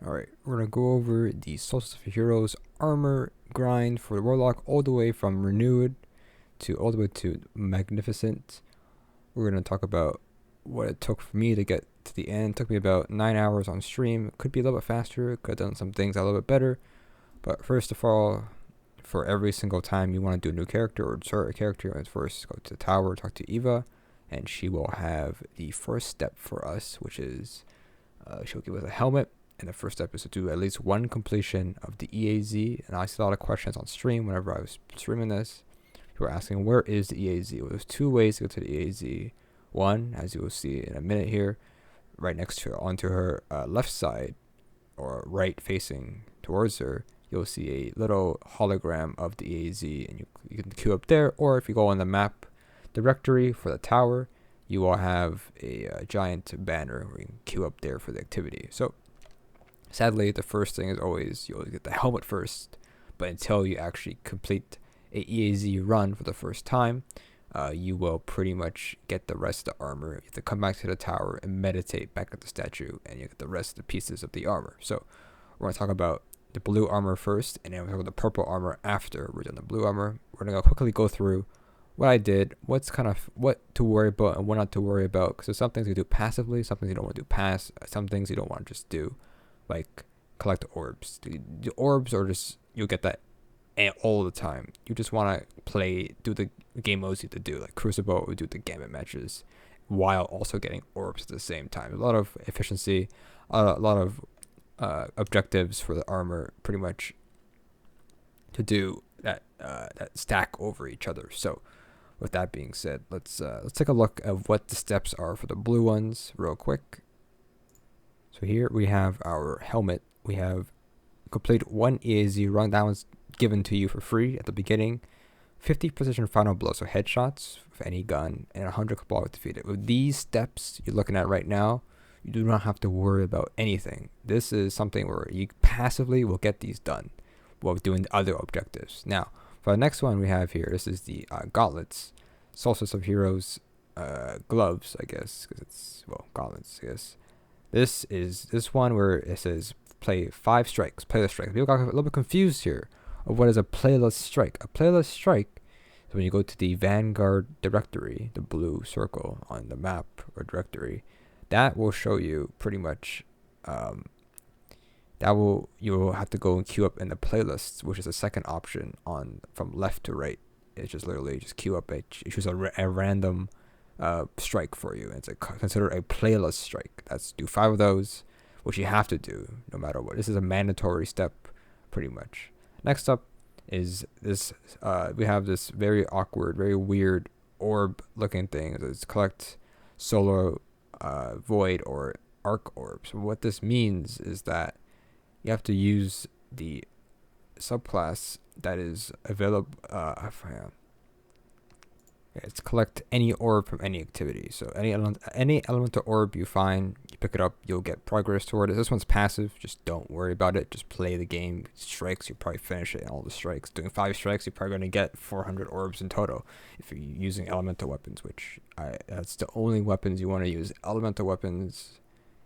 Alright, we're gonna go over the Solstice of Heroes armor grind for the Warlock all the way from Renewed to all the way to Magnificent. We're gonna talk about what it took for me to get to the end. It took me about 9 hours on stream. It could be a little bit faster, could have done some things a little bit better. But first of all, for every single time you want to do a new character or insert a character, let's first go to the tower, talk to Eva, and she will have the first step for us, which is she'll give us a helmet. And the first step is to do at least one completion of the EAZ. And I see a lot of questions on stream whenever I was streaming this. People were asking, where is the EAZ? Well, there's two ways to go to the EAZ. One, as you will see in a minute here, right next to her, onto her left side, or right facing towards her, you'll see a little hologram of the EAZ, and you can queue up there. Or if you go on the map directory for the tower, you will have a giant banner where you can queue up there for the activity. So sadly, the first thing is always you always get the helmet first, but until you actually complete a EAZ run for the first time, you will pretty much get the rest of the armor. You have to come back to the tower and meditate back at the statue, and you get the rest of the pieces of the armor. So we're going to talk about the blue armor first, and then we'll talk about the purple armor after we're done the blue armor. We're going to quickly go through what I did, what to worry about and what not to worry about, because there's some things you do passively, some things you don't want to do some things you don't want to just do, like collect orbs. The orbs are just, you'll get that all the time. You just want to do the game modes you have to do, like Crucible, or do the Gambit matches, while also getting orbs at the same time. A lot of efficiency, a lot of objectives for the armor, pretty much to do that stack over each other. So with that being said, let's take a look at what the steps are for the blue ones real quick. So here we have our helmet. We have complete one EAZ run. That one's given to you for free at the beginning. 50 precision final blow, so headshots for any gun, and 100 ball defeated. With these steps you're looking at right now, you do not have to worry about anything. This is something where you passively will get these done while doing the other objectives. Now, for the next one we have here, this is the gauntlets, Solstice of Heroes gloves, I guess, because it's, well, gauntlets, I guess. This is this one where it says play 5 strikes, playlist strike. People got a little bit confused here of what is a playlist strike. A playlist strike is when you go to the Vanguard directory, the blue circle on the map or directory. That will show you pretty much, you'll have to go and queue up in the playlists, which is the second option from left to right. It's just literally just queue up, choose a random strike for you. It's considered a playlist strike. That's do 5 of those, which you have to do no matter what. This is a mandatory step, pretty much. Next up is this. We have this very awkward, very weird orb-looking thing. It's collect solar void or arc orbs. What this means is that you have to use the subclass that is available. It's collect any orb from any activity. So any elemental orb you find, you pick it up, you'll get progress toward it. This one's passive, just don't worry about it. Just play the game. Strikes, you probably finish it in all the strikes. Doing 5 strikes, you're probably going to get 400 orbs in total if you're using elemental weapons, which that's the only weapons you want to use. Elemental weapons,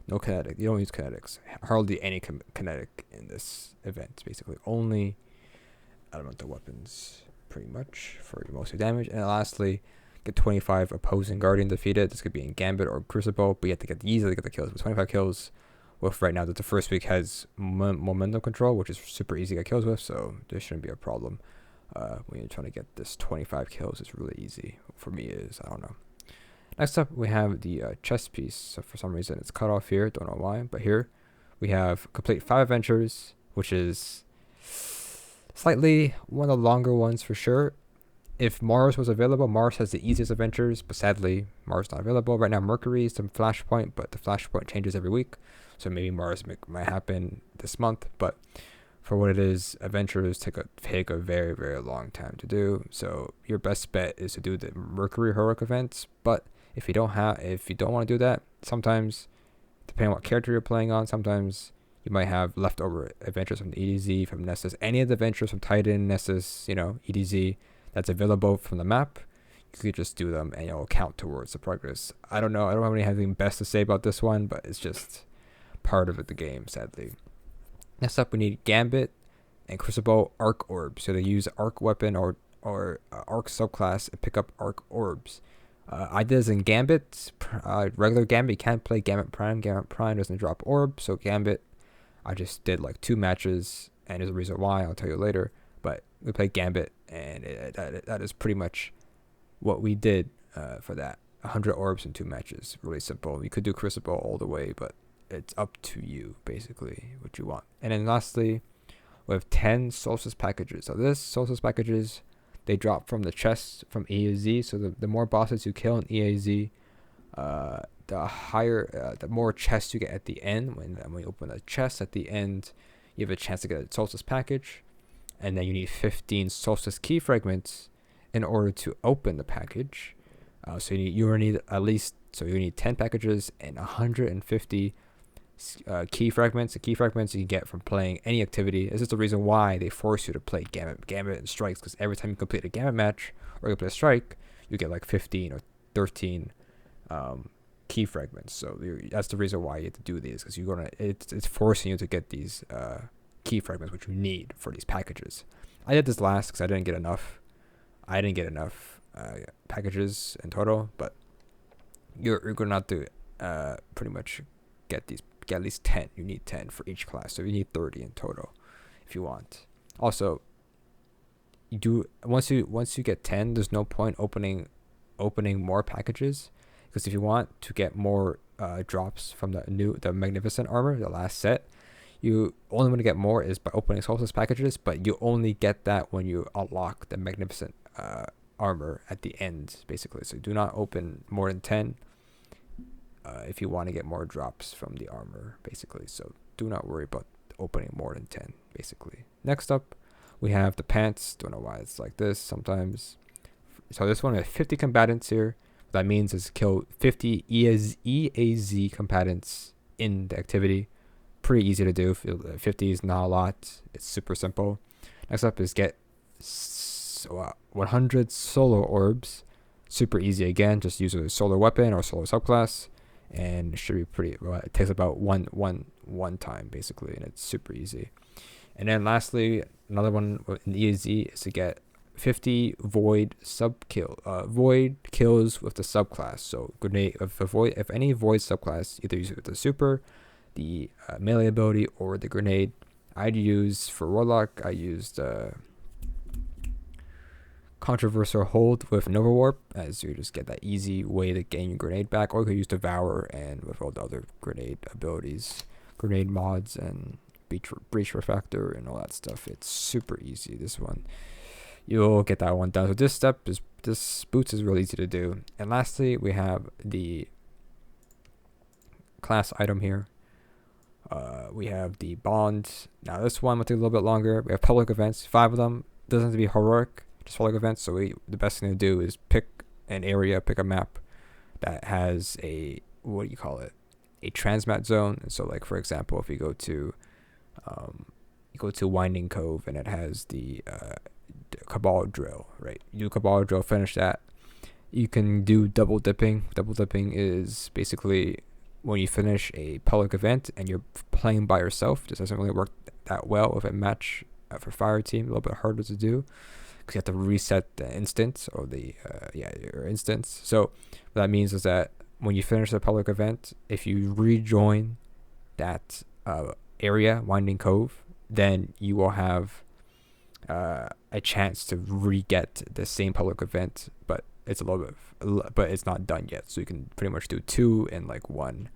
no kinetic. You don't use kinetics. Hardly any kinetic in this event. Basically, only elemental weapons, pretty much, for your most of your damage. And lastly, get 25 opposing guardian defeated. This could be in Gambit or Crucible, but you have to easily get the kills. With 25 kills, with right now that the first week has momentum control, which is super easy to get kills with, so there shouldn't be a problem. When you're trying to get this 25 kills, it's really easy. For me, I don't know. Next up, we have the chest piece. So for some reason, it's cut off here. Don't know why, but here we have complete 5 adventures, which is slightly one of the longer ones for sure. If Mars was available, Mars has the easiest adventures, but sadly, Mars not available. Right now, Mercury is some Flashpoint, but the Flashpoint changes every week, so maybe Mars might happen this month. But for what it is, adventures take a very, very long time to do. So your best bet is to do the Mercury heroic events. But if you don't want to do that, sometimes, depending on what character you're playing on, sometimes you might have leftover adventures from the EDZ, from Nessus, any of the adventures from Titan, Nessus, EDZ that's available from the map. You could just do them and it'll count towards the progress. I don't know. I don't have anything best to say about this one, but it's just part of the game, sadly. Next up, we need Gambit and Crucible Arc Orbs. So they use Arc Weapon or Arc subclass and pick up Arc Orbs. I did this in Gambit. Regular Gambit, you can't play Gambit Prime. Gambit Prime doesn't drop Orb, so Gambit, I just did like 2 matches, and there's a reason why, I'll tell you later. But we played Gambit, and that is pretty much what we did for that. 100 orbs in 2 matches. Really simple. You could do Crucible all the way, but it's up to you, basically, what you want. And then lastly, we have 10 Solstice packages. So this Solstice packages, they drop from the chest from E to Z. So the more bosses you kill in EAZ, the more chests you get at the end. When you open a chest at the end, you have a chance to get a Solstice package. And then you need 15 Solstice key fragments in order to open the package. So you need 10 packages and 150 key fragments. The key fragments you get from playing any activity. This is the reason why they force you to play Gambit and Strikes, because every time you complete a Gambit match or you play a Strike, you get like 15 or 13 key fragments. So that's the reason why you have to do these, because it's forcing you to get these key fragments, which you need for these packages. I did this last because I didn't get enough packages in total, but you're gonna have to pretty much get at least 10. You need 10 for each class, so you need 30 in total if you want. Also, once you get 10, there's no point opening more packages, because if you want to get more drops from the Magnificent Armor, the last set, you only want to get more is by opening Solstice packages, but you only get that when you unlock the Magnificent Armor at the end, basically. So do not open more than 10 if you want to get more drops from the armor, basically. So do not worry about opening more than 10, basically. Next up, we have the pants. Don't know why it's like this sometimes. So this one has 50 combatants here. What that means is kill 50 EAZ combatants in the activity. Pretty easy to do. 50 is not a lot. It's super simple. Next up is get 100 solar orbs. Super easy again. Just use a solar weapon or solar subclass, and it should be pretty. Well, it takes about one time basically, and it's super easy. And then lastly, another one in EAZ is to get 50 void kills with the subclass. So grenade, if any void subclass, either use it with the super, the melee ability, or the grenade. I'd use for Warlock, I used Controversial Hold with Nova Warp, as you just get that easy way to gain your grenade back, or you could use Devour and with all the other grenade abilities, grenade mods, and breach refractor and all that stuff. It's super easy. This one, you'll get that one done. So this boots is really easy to do. And lastly, we have the class item here. We have the bond. Now this one will take a little bit longer. We have public events, 5 of them. Doesn't have to be heroic, just public events. So the best thing to do is pick an area, pick a map that has a transmat zone. And so, like for example, if you go to Winding Cove and it has the Cabal Drill, right? You do Cabal Drill, finish that. You can do double dipping. Double dipping is basically when you finish a public event and you're playing by yourself. This doesn't really work that well with a match for fire team. A little bit harder to do because you have to reset the instance or your instance. So what that means is that when you finish the public event, if you rejoin that area, Winding Cove, then you will have a chance to re-get the same public event, but it's it's not done yet. So you can pretty much do 2 in like 1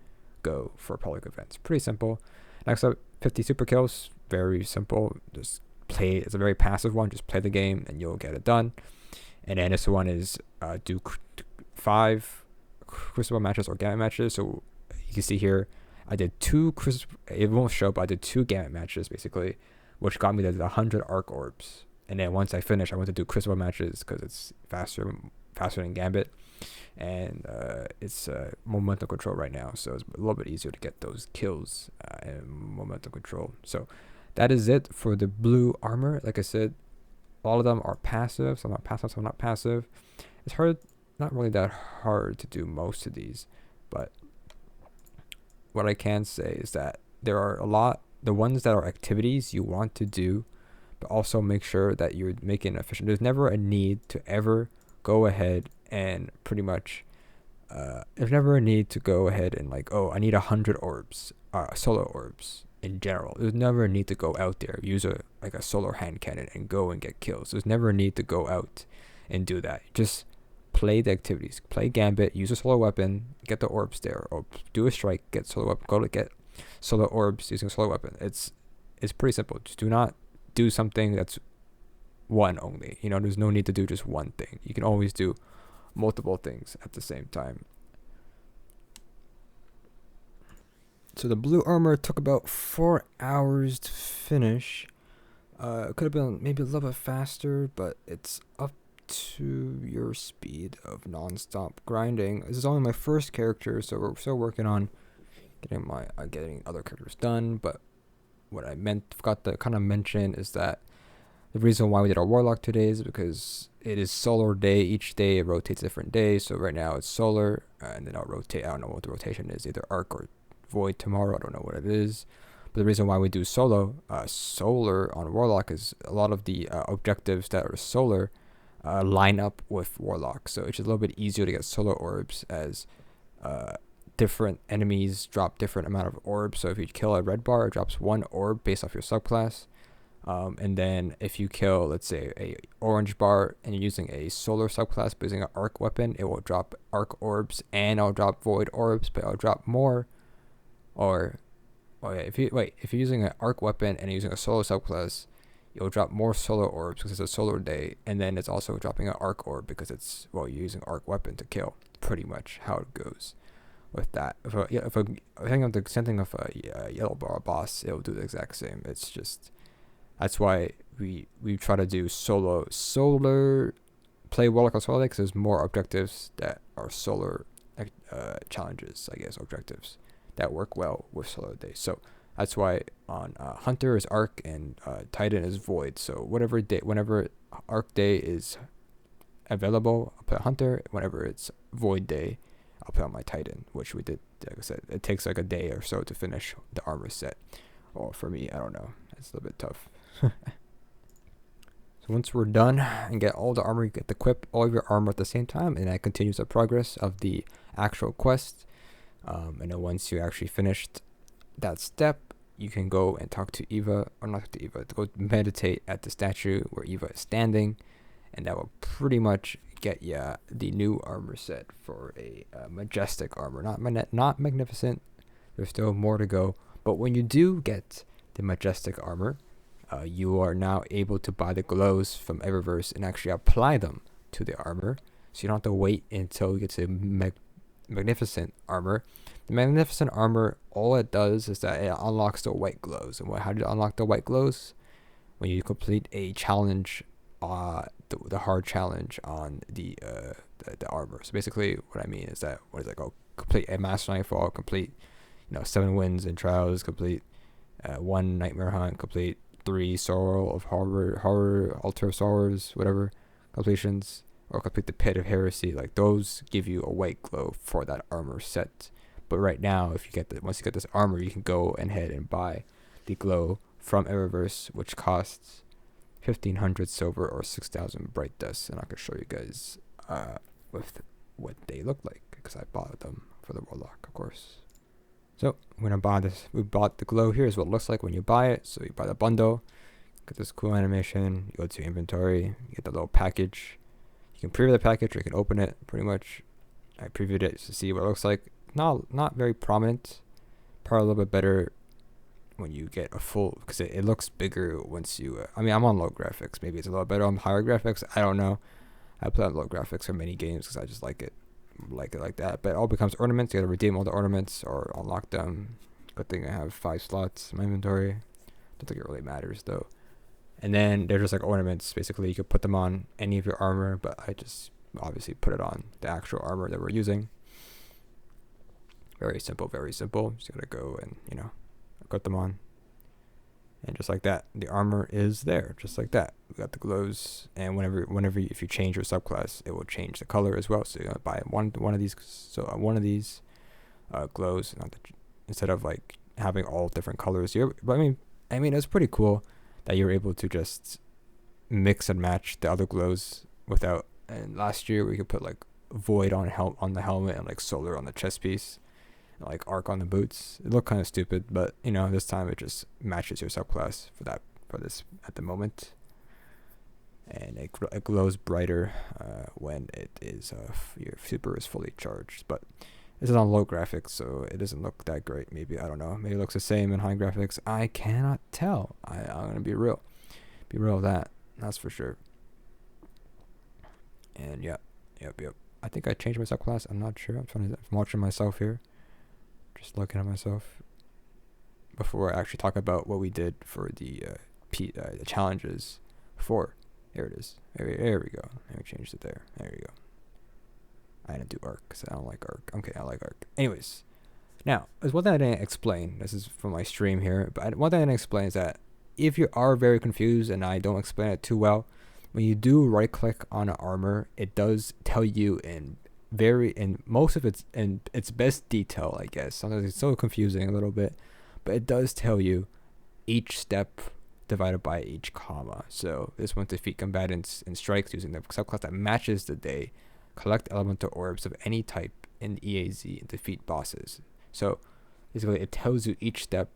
go for public events. Pretty simple. Next up, 50 super kills. Very simple. Just play. It's a very passive one. Just play the game and you'll get it done. And then this one is do 5 Crucible matches or Gambit matches. So you can see here, I did 2 Crucible. It won't show, but I did 2 Gambit matches basically, which got me the 100 arc orbs. And then once I finished, I went to do Crucible matches because it's faster than Gambit, and it's momentum control right now, so it's a little bit easier to get those kills and momentum control. So that is it for the blue armor. Like I said, all of them are passive. Some not passive. It's not really that hard to do most of these, but what I can say is that there are a lot the ones that are activities you want to do, but also make sure that you're making it efficient. There's never a need to ever go ahead and pretty much there's never a need to go ahead and like, oh, I need 100 orbs, solar orbs in general. There's never a need to go out there, use a solar hand cannon and go and get kills. There's never a need to go out and do that. Just play the activities, play Gambit, use a solar weapon, get the orbs there, or do a strike, get solar weapon, go to get solar orbs using a solar weapon. It's pretty simple. Just do not do something that's one only. There's no need to do just one thing. You can always do multiple things at the same time. So the blue armor took about 4 hours to finish. It could have been maybe a little bit faster, but it's up to your speed of non-stop grinding. This is only my first character, so we're still working on getting other characters done. But what I forgot to kind of mention is that the reason why we did our Warlock today is because it is solar day. Each day it rotates a different day. So right now it's solar, and then I'll rotate. I don't know what the rotation is, either arc or void tomorrow. I don't know what it is. But the reason why we do solar on Warlock is a lot of the objectives that are solar line up with Warlock. So it's a little bit easier to get solar orbs, as different enemies drop different amount of orbs. So if you kill a red bar, it drops 1 orb based off your subclass. And then if you kill, let's say, a orange bar and you're using a solar subclass but using an arc weapon, it will drop arc orbs and it'll drop void orbs, but it'll drop more. If you're using an arc weapon and you're using a solar subclass, you'll drop more solar orbs because it's a solar day, and then it's also dropping an arc orb because you're using arc weapon to kill. Pretty much how it goes with that. If I think of the same thing of a yellow bar boss, it'll do the exact same. It's just that's why we try to do solar play Warlock on solar day, because there's more objectives that are solar challenges, I guess, objectives that work well with solar day. So that's why on Hunter is arc and Titan is void. So whenever arc day is available, I'll play Hunter. Whenever it's void day, I'll play on my Titan, which we did. Like I said, it takes like a day or so to finish the armor set. Or for me, I don't know. It's a little bit tough. So once we're done and get all the armor, you get to equip all of your armor at the same time, and that continues the progress of the actual quest. And then once you actually finished that step, you can go and talk to Eva, or not to Eva, to go meditate at the statue where Eva is standing, and that will pretty much get you the new armor set for a Majestic Armor. Not magnificent, there's still more to go, but when you do get the Majestic Armor, you are now able to buy the glows from Eververse and actually apply them to the armor, so you don't have to wait until you get to Magnificent Armor. The Magnificent Armor, all it does is that it unlocks the white glows. And how do you unlock the white glows? When you complete a challenge, the hard challenge on the armor. So basically, what I mean is that complete a Master Nightfall, complete 7 Winds and Trials, complete 1 Nightmare Hunt, complete 3 Sorrow of Horror, Altar of Sorrows, whatever completions, or complete the Pit of Heresy. Like, those give you a white glow for that armor set. But right now, once you get this armor, you can go ahead and buy the glow from Eververse, which costs 1,500 silver or 6,000 bright dust, and I can show you guys with what they look like, because I bought them for the Warlock, of course. So I'm gonna buy this. We bought the glow. Here's what it looks like when you buy it. So you buy the bundle, get this cool animation. You go to inventory, you get the little package. You can preview the package, or you can open it. Pretty much, I previewed it to see what it looks like. Not very prominent. Probably a little bit better when you get a full, because it looks bigger once you. I'm on low graphics. Maybe it's a little better on higher graphics. I don't know. I play on low graphics for many games because I just like it like that. But it all becomes ornaments. You gotta redeem all the ornaments or unlock them. Good thing I have 5 slots in my inventory. Don't think it really matters though. And then they're just like ornaments. Basically, you could put them on any of your armor, but I just obviously put it on the actual armor that we're using. Very simple, very simple. Just gotta go and put them on, and just like that, the armor is there, just like that. We got the glows, and whenever if you change your subclass, it will change the color as well. So you're gonna buy one of these. So one of these glows, instead of like having all different colors here. But I mean, it's pretty cool that you're able to just mix and match the other glows without. And last year we could put like void on the helmet and like solar on the chest piece, and like arc on the boots. It looked kind of stupid, but you know, this time it just matches your subclass for this at the moment. And it glows brighter when it is your super is fully charged. But this is on low graphics, so it doesn't look that great. Maybe, I don't know, maybe it looks the same in high graphics. I cannot tell. I'm gonna be real with that. That's for sure. And yep. I think I changed my subclass. I'm not sure. I'm watching myself here, just looking at myself before I actually talk about what we did for the challenges for. There it is. There we go. Let me change it there. There you go. I didn't do arc because I don't like arc. Okay, I like arc. Anyways, now, there's one thing I didn't explain. This is from my stream here. But one thing I didn't explain is that if you are very confused and I don't explain it too well, when you do right click on an armor, it does tell you in most of its best detail, I guess. Sometimes it's so confusing a little bit, but it does tell you each step divided by each comma. So this one, defeat combatants in strikes using the subclass that matches the day. Collect elemental orbs of any type in EAZ and defeat bosses. So basically it tells you each step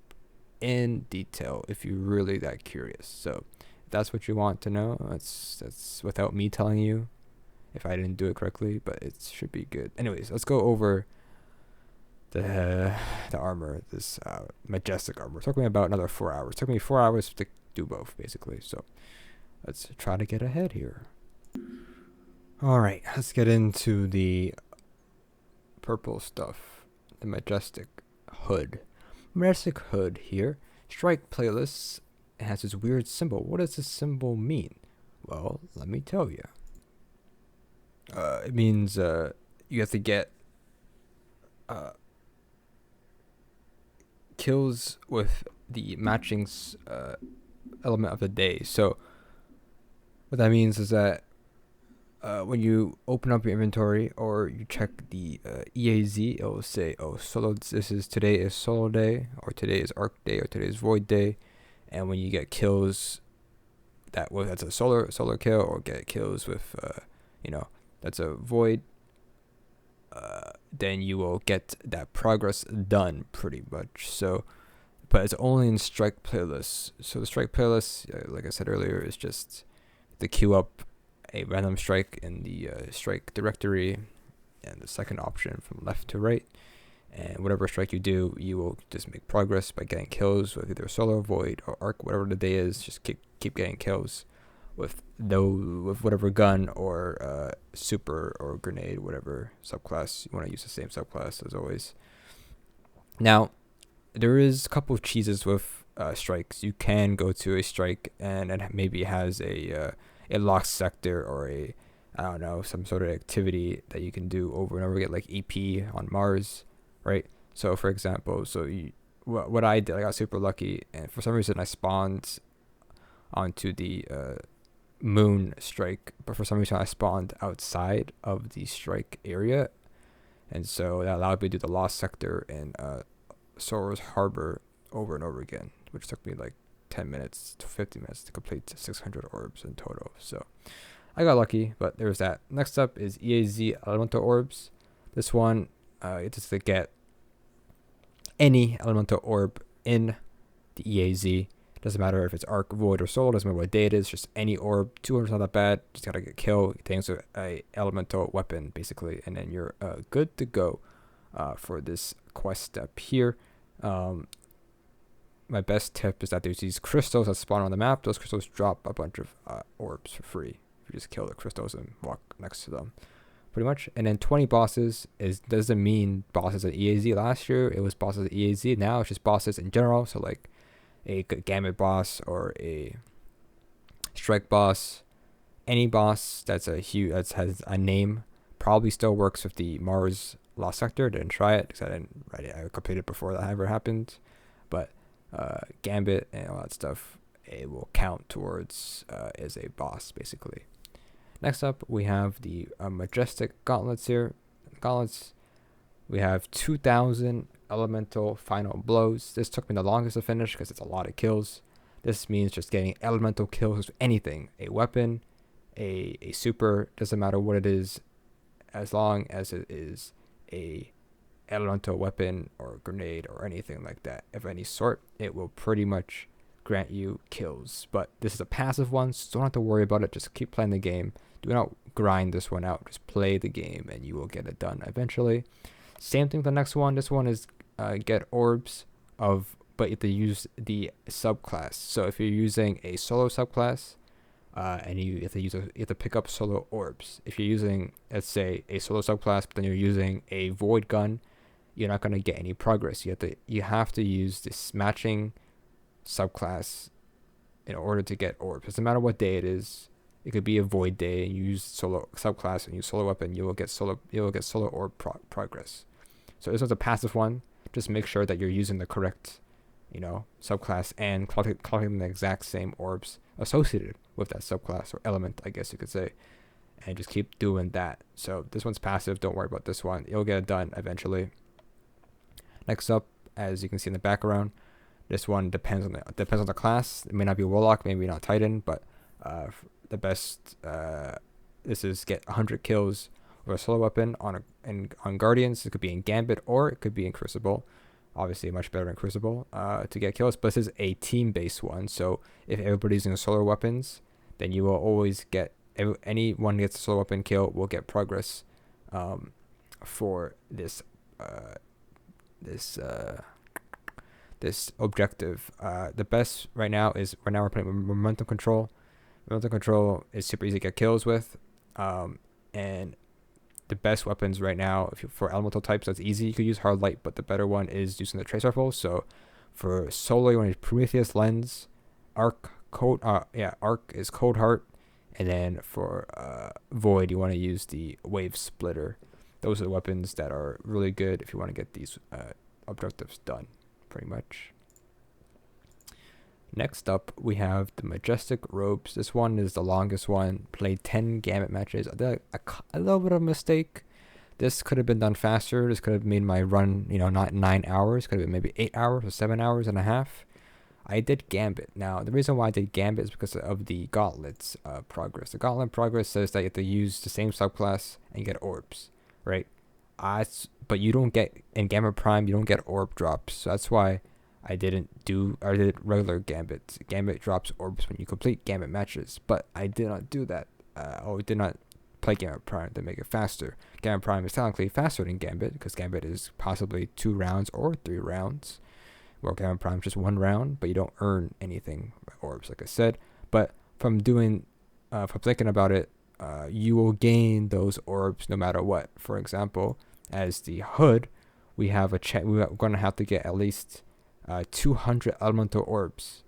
in detail if you're really that curious. So if that's what you want to know, that's without me telling you if I didn't do it correctly, but it should be good. Anyways, let's go over the armor, this Majestic Armor. It took me about another 4 hours. It took me 4 hours to do both, basically. So let's try to get ahead here. All right, let's get into the purple stuff. The Majestic Hood. Majestic Hood here. Strike playlists. It has this weird symbol. What does this symbol mean? Well, let me tell you. It means you have to get kills with the matching element of the day. So what that means is that when you open up your inventory or you check the EAZ, it will say, oh, today is solo day, or today is arc day, or today is void day. And when you get kills that's a solar kill, or get kills with that's a void, then you will get that progress done pretty much. So, but it's only in strike playlists. So the strike playlist, like I said earlier, is just to queue up a random strike in the strike directory, and the second option from left to right. And whatever strike you do, you will just make progress by getting kills with either solo, void, or arc, whatever the day is. Just keep getting kills with whatever gun or super or grenade, whatever subclass you want to use, the same subclass as always. Now, there is a couple of cheeses with strikes. You can go to a strike and it maybe has a locked sector, or some sort of activity that you can do over and over again, like EP on Mars, right? So for example, what I did, I got super lucky, and for some reason I spawned onto the moon strike, but for some reason I spawned outside of the strike area, and so that allowed me to do the lost sector in Sora's Harbor over and over again, which took me like 10 minutes to 50 minutes to complete 600 orbs in total. So I got lucky, but there's that. Next up is EAZ elemental orbs. This one, it's to get any elemental orb in the EAZ. Doesn't matter if it's arc, void, or soul. Doesn't matter what day it is. Just any orb. 200's not that bad. Just gotta get kill. Things with a elemental weapon, basically, and then you're good to go for this quest step here. My best tip is that there's these crystals that spawn on the map. Those crystals drop a bunch of orbs for free. You just kill the crystals and walk next to them, pretty much. And then 20 bosses doesn't mean bosses at EAZ. Last year it was bosses at EAZ. Now it's just bosses in general. So like a Gambit boss or a strike boss, any boss that has a name probably still works with the Mars Lost Sector. Didn't try it because I didn't write it. I completed it before that ever happened, but Gambit and all that stuff, it will count towards as a boss, basically. Next up, we have the Majestic Gauntlets here. Gauntlets, We have 2,000 elemental final blows. This took me the longest to finish because it's a lot of kills. This means just getting elemental kills with anything, a weapon, a super, doesn't matter what it is, as long as it is a elemental weapon or grenade or anything like that of any sort, it will pretty much grant you kills. But this is a passive one, so don't have to worry about it. Just keep playing the game. Do not grind this one out. Just play the game and you will get it done eventually. Same thing with the next one. This one is get orbs of, but you have to use the subclass. So if you're using a solo subclass, and you have to pick up solo orbs. If you're using, let's say, a solo subclass, but then you're using a void gun, you're not gonna get any progress. You have to use this matching subclass in order to get orbs. Doesn't matter what day it is. It could be a void day. You use solo subclass and use solo weapon. You will get solo orb progress. So this one's a passive one. Just make sure that you're using the correct, subclass and collecting the exact same orbs associated with that subclass or element, I guess you could say, and just keep doing that. So this one's passive. Don't worry about this one. You'll get it done eventually. Next up, as you can see in the background, this one depends on the class. It may not be Warlock, maybe not Titan, but the best this is get 100 kills with a solo weapon on Guardians. It could be in Gambit or it could be in Crucible. Obviously much better in Crucible to get kills, but this is a team-based one. So if everybody's using solo weapons, then you will always get, anyone gets a solo weapon kill will get progress for this this objective. The best right now we're playing momentum control. Momentum control is super easy to get kills with, and the best weapons right now, for elemental types, that's easy. You could use hard light, but the better one is using the trace rifle. So for solo, you want to use Prometheus lens, arc is cold heart, and then for void, you want to use the wave splitter. Those are the weapons that are really good if you want to get these objectives done, pretty much. Next up, we have the Majestic Robes. This one is the longest one. Played 10 Gambit matches. I did a little bit of a mistake. This could have been done faster. This could have made my run, not 9 hours. Could have been maybe 8 hours or 7 hours and a half. I did Gambit. Now, the reason why I did Gambit is because of the Gauntlet's progress. The Gauntlet progress says that you have to use the same subclass and get orbs, right? But you don't get, in Gambit Prime, you don't get orb drops. So that's why I did regular Gambit. Gambit drops orbs when you complete Gambit matches, but I did not do that. I did not play Gambit Prime to make it faster. Gambit Prime is technically faster than Gambit because Gambit is possibly 2 rounds or 3 rounds. Well, Gambit Prime is just 1 round, but you don't earn anything by orbs, like I said. But from thinking about it, you will gain those orbs no matter what. For example, as the hood, we're going to have to get at least 200 elemental orbs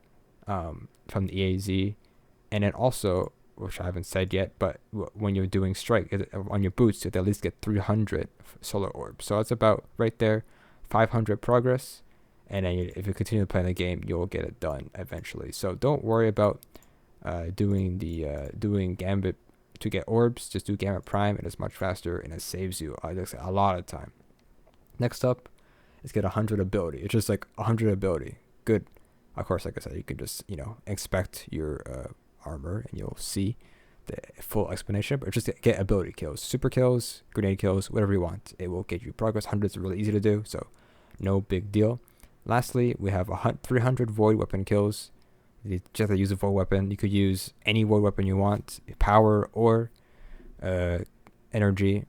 from the EAZ, and then also, which I haven't said yet, but when you're doing strike on your boots, you have to at least get 300 solar orbs. So that's about right there, 500 progress, and then if you continue to play the game, you'll get it done eventually. So don't worry about doing Gambit to get orbs. Just do Gambit Prime, and it's much faster, and it saves you a lot of time. Next up is get 100 ability. It's just like 100 ability. Good. Of course, like I said, you can just, inspect your armor and you'll see the full explanation, but just get ability kills, super kills, grenade kills, whatever you want. It will get you progress. 100s are really easy to do, so no big deal. Lastly, we have 300 void weapon kills. You just have to use a void weapon. You could use any void weapon you want, power or energy,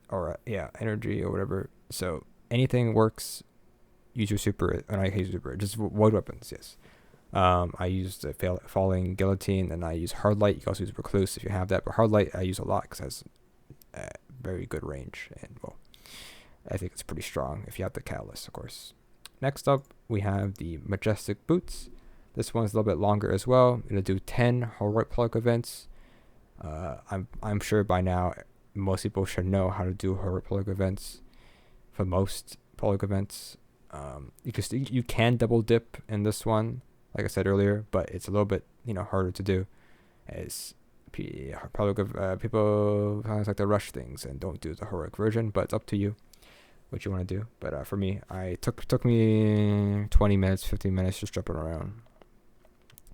or energy or whatever. So anything works. Use your super, and I use super. Just void weapons, yes. I used the falling guillotine, and I use hard light. You can also use recluse if you have that, but hard light I use a lot because it has very good range, and I think it's pretty strong if you have the catalyst, of course. Next up, we have the Majestic Boots. This one's a little bit longer as well. I'm gonna do 10 heroic Pollock events. I'm sure by now most people should know how to do heroic Pollock events. For most Pollock events, you can double dip in this one, like I said earlier, but it's a little bit harder to do, as people sometimes like to rush things and don't do the heroic version. But it's up to you. what you want to do. But for me, I took me 20 minutes, 15 minutes just jumping around.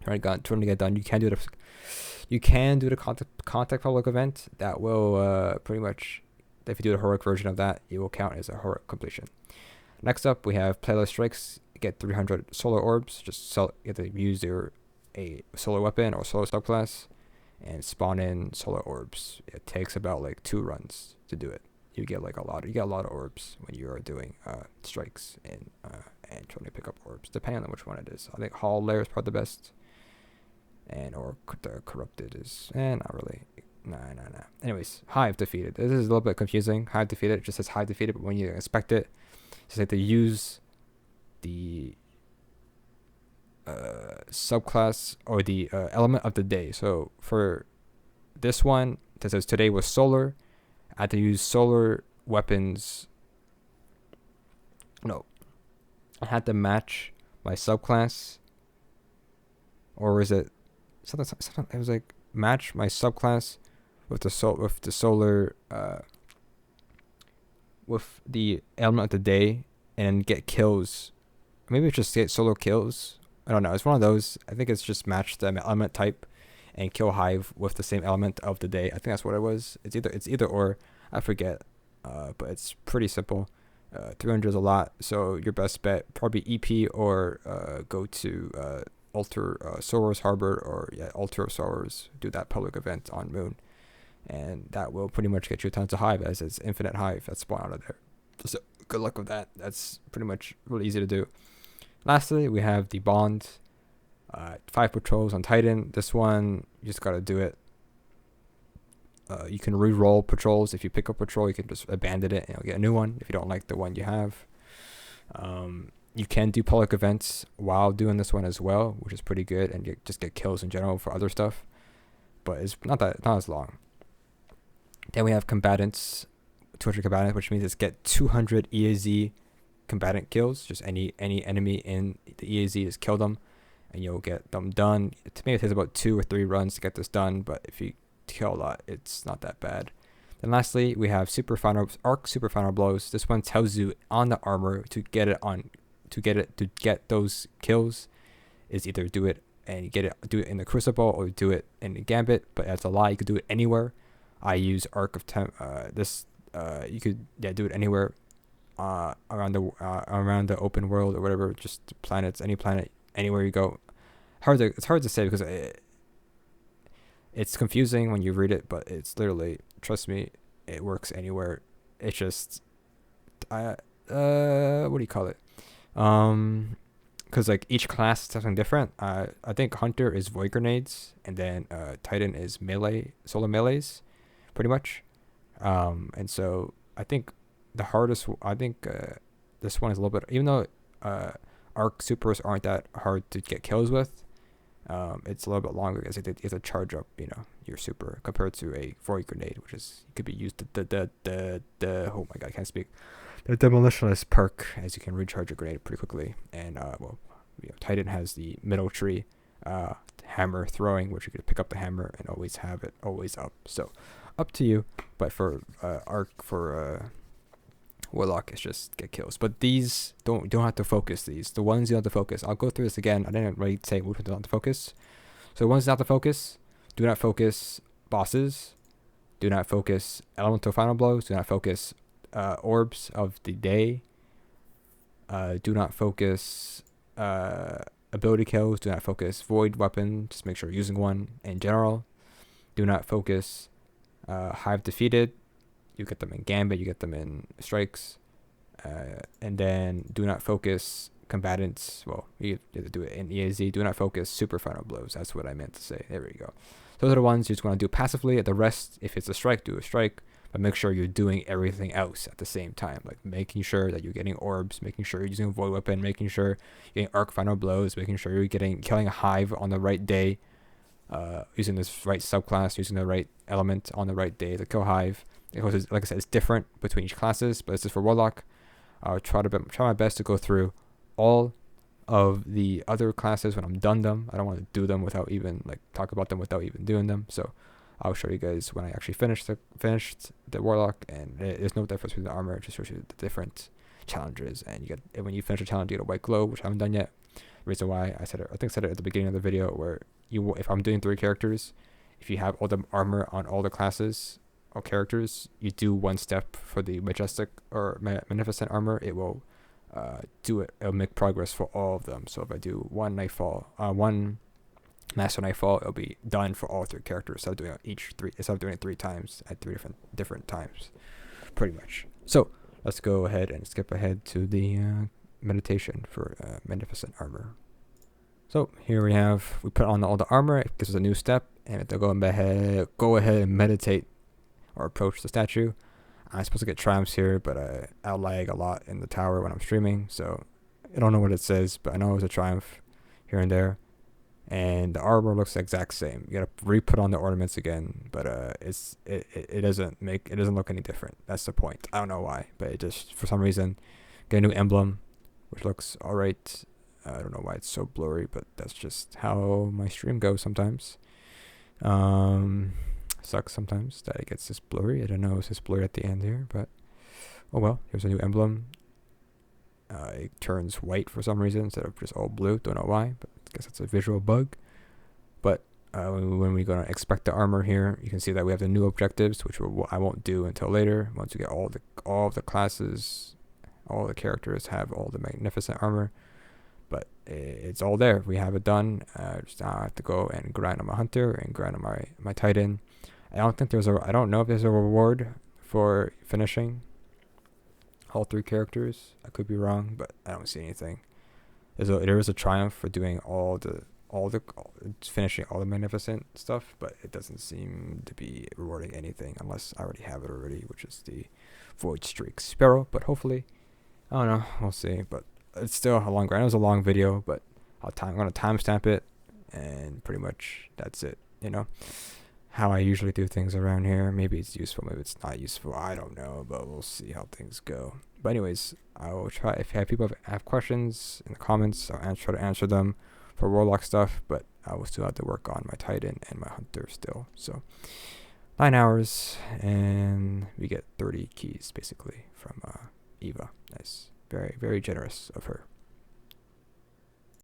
Trying to get done. You can do it. You can do the contact public event. That will pretty much, if you do the heroic version of that, it will count as a heroic completion. Next up, we have playlist strikes. Get 300 solar orbs. You have to use a solar weapon or solar subclass and spawn in solar orbs. It takes about like 2 runs to do it. You get a lot of orbs when you are doing strikes and trying to pick up orbs, depending on which one it is. I think Hall Lair is probably the best, or the Corrupted is not really. Nah. Anyways, Hive defeated. This is a little bit confusing. Hive defeated. It just says Hive defeated, but when you inspect it, it's like they use the subclass or the element of the day. So for this one, that says today was solar. I had to use solar weapons. No, I had to match my subclass, or was it something? It was like match my subclass with the solar with the element of the day, and get kills. Maybe it's just get solo kills. I don't know. It's one of those. I think it's just match the element type and kill Hive with the same element of the day. I think that's what it was. It's either or. I forget. But it's pretty simple. 300 is a lot. So your best bet probably EP or go to Altar Sora's Harbor, or Altar of Sora's. Do that public event on Moon, and that will pretty much get you tons of Hive, as it's infinite Hive that spawn out of there. So good luck with that. That's pretty much really easy to do. Lastly, we have the Bond. 5 patrols on Titan. This one, you just gotta do it. You can re-roll patrols. If you pick up a patrol, you can just abandon it and you'll get a new one if you don't like the one you have. You can do public events while doing this one as well, which is pretty good, and you just get kills in general for other stuff. But it's not as long. Then we have combatants, 200 combatants, which means it's get 200 EAZ combatant kills. Just any enemy in the EAZ, just kill them, and you'll get them done. To me, it takes about 2 or 3 runs to get this done, but if you kill a lot, it's not that bad. Then lastly, we have Arc Super Final Blows. This one tells you on the armor to get those kills is either do it and do it in the Crucible or do it in the Gambit, but that's a lie. You could do it anywhere. I use Arc of you could do it anywhere around the open world or whatever, just planets, any planet, anywhere you go. It's hard to say because it's confusing when you read it, but it's literally, trust me, it works anywhere. It's just what do you call it? Because like each class is something different. I think Hunter is void grenades, and then Titan is melee, solar melees, pretty much. And so I think this one is a little bit, even though Arc Supers aren't that hard to get kills with, it's a little bit longer because it's a charge up, your super, compared to a void grenade, which could be used the oh my god, I can't speak. The Demolitionist perk, as you can recharge a grenade pretty quickly, and Titan has the middle tree hammer throwing, which you could pick up the hammer and always have it always up. So up to you, but for Warlock, it's just get kills. But these don't have to focus. The ones you have to focus. I'll go through this again. I didn't really say which ones don't have to focus. So the ones not to focus: do not focus bosses. Do not focus elemental final blows. Do not focus orbs of the day. Do not focus ability kills. Do not focus void weapon. Just make sure you're using one in general. Do not focus Hive defeated. You get them in Gambit, you get them in strikes. And then do not focus combatants. Well, you have to do it in EAZ. Do not focus super final blows. That's what I meant to say. There we go. Those are the ones you just want to do passively. The rest, if it's a strike, do a strike. But make sure you're doing everything else at the same time. Like making sure that you're getting orbs, making sure you're using a void weapon, making sure you're getting arc final blows, making sure you're killing a Hive on the right day. Using this right subclass, using the right element on the right day to kill Hive. Because like I said, it's different between each classes, but this is for Warlock. I'll try my best to go through all of the other classes when I'm done them. I don't want to do them without even talk about them without even doing them. So I'll show you guys when I actually finished the Warlock, and there's no difference between the armor. It just shows you the different challenges, and you get, when you finish a challenge, you get a white glow, which I haven't done yet. The reason why I said it, I think I said it at the beginning of the video, where if I'm doing 3 characters, if you have all the armor on all the classes or characters, you do one step for the Majestic or Magnificent Armor, it will it'll make progress for all of them. So if I do one Master Nightfall, it'll be done for all 3 characters. So I'm doing it 3 times at 3 different times, pretty much. So let's go ahead and skip ahead to the meditation for Magnificent Armor. So here we put on all the armor. It gives us a new step, and if they go ahead and meditate or approach the statue. I'm supposed to get triumphs here, but I lag a lot in the tower when I'm streaming, so I don't know what it says, but I know it was a triumph here and there. And the armor looks the exact same. You gotta re-put on the ornaments again, but it doesn't look any different. That's the point. I don't know why, but it just, for some reason, get a new emblem, which looks alright. I don't know why it's so blurry, but that's just how my stream goes sometimes. Sucks sometimes that it gets this blurry. I don't know, it's just blurry at the end here, but oh well. Here's a new emblem. It turns white for some reason instead of just all blue. Don't know why, but I guess it's a visual bug. But when we go to expect the armor here, you can see that we have the new objectives, which I won't do until later. Once we get all of the classes, all the characters have all the magnificent armor. But it's all there. We have it done. Just now I have to go and grind on my hunter and grind on my titan. I don't know if there's a reward for finishing all 3 characters. I could be wrong, but I don't see anything. There is a triumph for doing finishing all the magnificent stuff, but it doesn't seem to be rewarding anything unless I already have it already, which is the Void Streak Sparrow. But hopefully, I don't know. We'll see. But it's still a long grind. It was a long video, but I'm gonna timestamp it, and pretty much that's it. You know how I usually do things around here. Maybe it's useful, maybe it's not useful. I don't know, but we'll see how things go. But anyways, I will try. If people have questions in the comments, I'll try to answer them for Warlock stuff. But I will still have to work on my Titan and my Hunter still. So 9 hours, and we get 30 keys basically from Eva. Nice, very very generous of her.